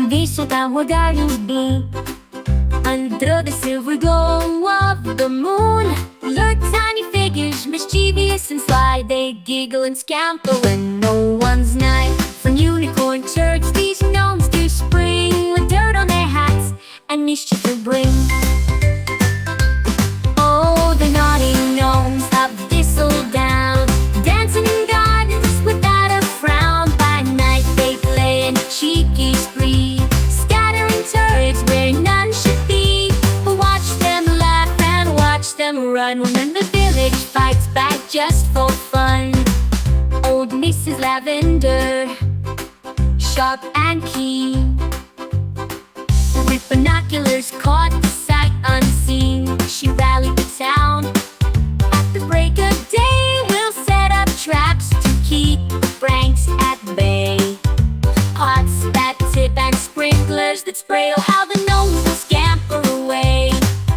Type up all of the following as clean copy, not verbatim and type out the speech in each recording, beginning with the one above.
Thistledown, what are you be? Under the silver glow of the moon lurk tiny figures, mischievous and sly. They giggle and scamper when no one's nigh. From unicorn turds, these gnomes do spring, with dirt on their hats and mischief to bring. Oh, the naughty gnomes of Thistledown, dancing in gardens without a frown. By night they play in a cheeky spree, scattering turds where none should be. But watch them laugh and watch them run when the village fights back just for fun. Old Mrs. Lavender, sharp and keen, with binoculars caught the sight unseen, she rallied the town. At the break of day, we'll set up traps to keep the pranks at bay. Pots that tip and sprinklers that spray, oh how the gnomes will scamper away.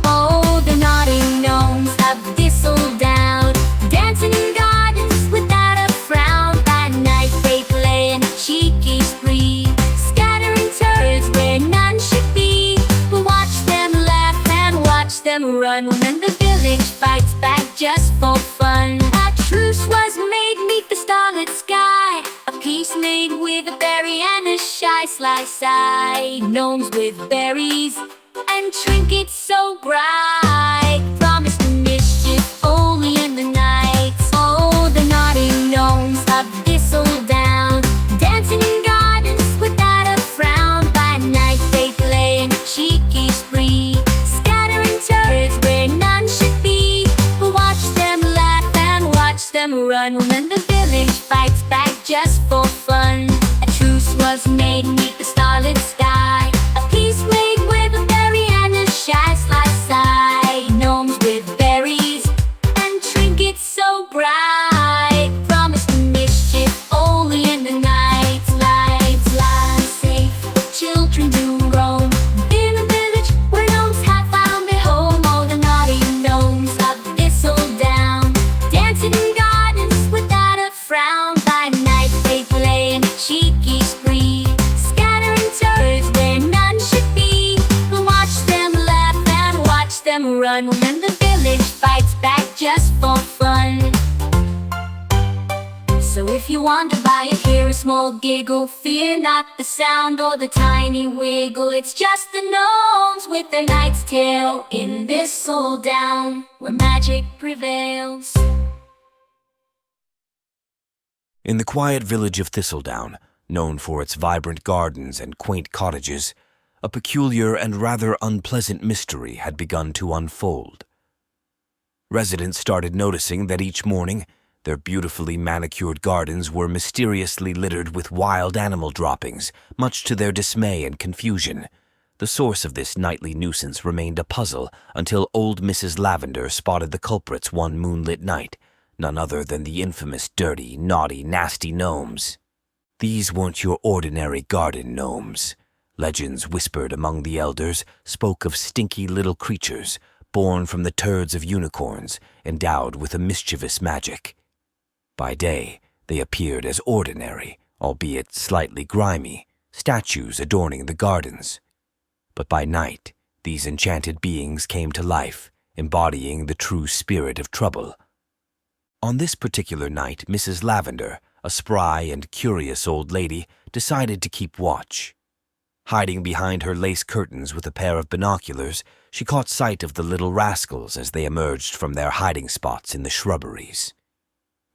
Oh, the naughty gnomes of Thistledown, dancing in gardens without a frown. At night they play in a cheeky spree, scattering turds where none should be. But watch them laugh and watch them run when the village fights back just for fun. A truce was made 'neath the starlit sky, a peace made with a berry and a shy side. Gnomes with berries and trinkets so bright promised mischief only in the night. Oh, the naughty gnomes of Thistledown, dancing in gardens without a frown. By night they play in a cheeky spree, scattering turds where none should be. But watch them laugh and watch them run when the village fights back just for fun. A truce was made 'neath the starlit sky, a peace made with a berry and a shy side. Gnomes with berries and trinkets so bright promised mischief only in the night. Lives lie safe, children do roam in a village where gnomes have found their home. Oh, the naughty gnomes of Thistledown, dancing in gardens without a frown. By night they play in a cheeky spree, scattering turds where none should be. But watch them laugh and watch them run when the village fights back just for fun. So if you wander by and hear a small giggle, fear not the sound or the tiny wiggle. It's just the gnomes with their knight's tale in Thistledown, where magic prevails. In the quiet village of Thistledown, known for its vibrant gardens and quaint cottages, a peculiar and rather unpleasant mystery had begun to unfold. Residents started noticing that each morning, their beautifully manicured gardens were mysteriously littered with wild animal droppings, much to their dismay and confusion. The source of this nightly nuisance remained a puzzle until old Mrs. Lavender spotted the culprits one moonlit night, none other than the infamous dirty, naughty, nasty gnomes. These weren't your ordinary garden gnomes. Legends whispered among the elders spoke of stinky little creatures, born from the turds of unicorns, endowed with a mischievous magic. By day, they appeared as ordinary, albeit slightly grimy, statues adorning the gardens. But by night, these enchanted beings came to life, embodying the true spirit of trouble. On this particular night, Mrs. Lavender, a spry and curious old lady, decided to keep watch. Hiding behind her lace curtains with a pair of binoculars, she caught sight of the little rascals as they emerged from their hiding spots in the shrubberies.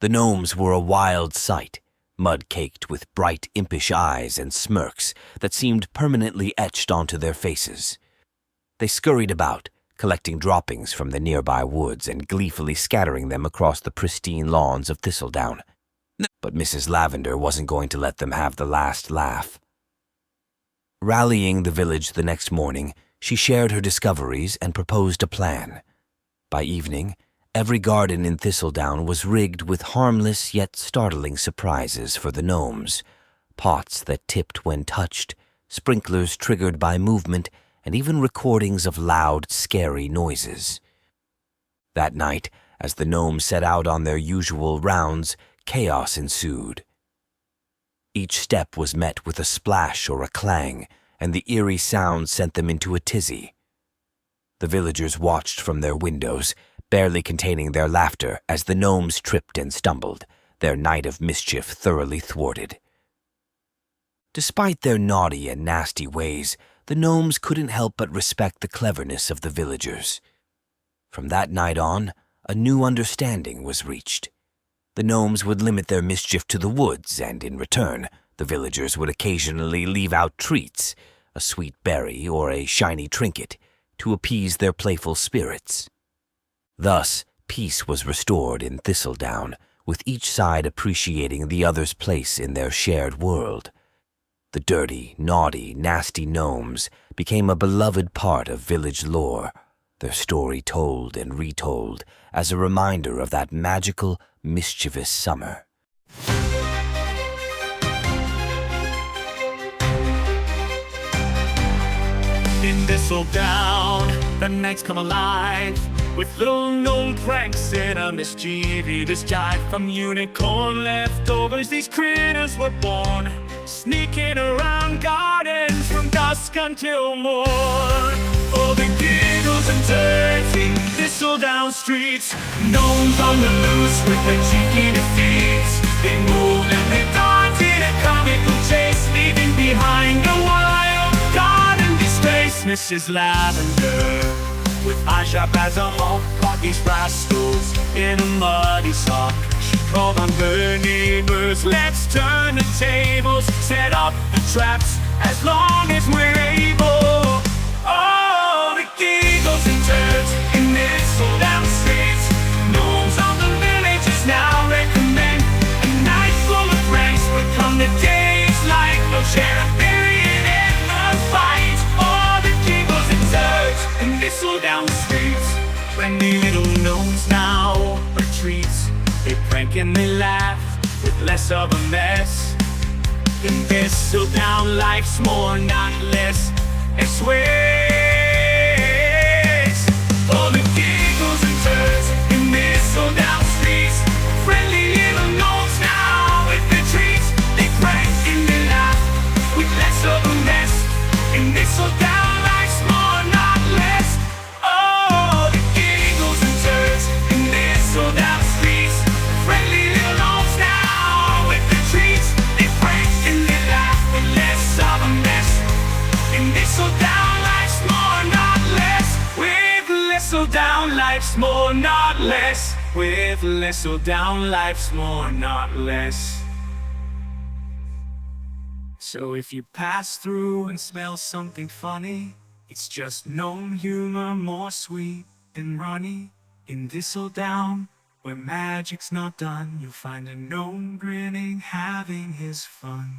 The gnomes were a wild sight, mud-caked with bright, impish eyes and smirks that seemed permanently etched onto their faces. They scurried about, collecting droppings from the nearby woods and gleefully scattering them across the pristine lawns of Thistledown. But Mrs. Lavender wasn't going to let them have the last laugh. Rallying the village the next morning, she shared her discoveries and proposed a plan. By evening, every garden in Thistledown was rigged with harmless yet startling surprises for the gnomes. Pots that tipped when touched, sprinklers triggered by movement, and even recordings of loud, scary noises. That night, as the gnomes set out on their usual rounds, chaos ensued. Each step was met with a splash or a clang, and the eerie sound sent them into a tizzy. The villagers watched from their windows, barely containing their laughter as the gnomes tripped and stumbled, their night of mischief thoroughly thwarted. Despite their naughty and nasty ways, the gnomes couldn't help but respect the cleverness of the villagers. From that night on, a new understanding was reached. The gnomes would limit their mischief to the woods, and in return, the villagers would occasionally leave out treats, a sweet berry or a shiny trinket, to appease their playful spirits. Thus, peace was restored in Thistledown, with each side appreciating the other's place in their shared world. The dirty, naughty, nasty gnomes became a beloved part of village lore, their story told and retold as a reminder of that magical, mischievous summer. In Thistledown, the nights come alive with little gnome pranks and a mischievous jive. From unicorn leftovers, these critters were born, sneaking around gardens from dusk until morn. Oh, the giggles and dirty Thistledown streets, gnomes on the loose with their cheeky defeats. They moved and they daunted a comical chase, leaving behind a wild garden disgrace. Mrs. Lavender, with eyes sharp as a hawk, caught these rascals in a muddy sock. She called on her neighbors, let's turn the tables, set up the traps as long as we're able. Oh, the giggles and turds in Thistledown streets, gnomes on the villages now recommend a night full of pranks. But come the days like no sheriff period in the fight. Oh, the giggles and turds in Thistledown streets. Friendly little gnomes now retreats. They prank and they laugh with less of a mess. In Thistledown, life's more, not less. I swear. Oh, the giggles and turds in Thistledown streets. Friendly little gnomes now with the treats. They prank and they laugh with less of a mess. In Thistledown, life's more, not less. Oh, the giggles and turds in Thistledown streets. Friendly little gnomes now with the treats. They prank and they laugh with less of a mess. In Thistledown, life's more, not less. With Thistledown, life's more, not less. With Thistledown, life's more, not less. So if you pass through and smell something funny, it's just gnome humor, more sweet than runny. In Thistledown, where magic's not done, you'll find a gnome grinning, having his fun.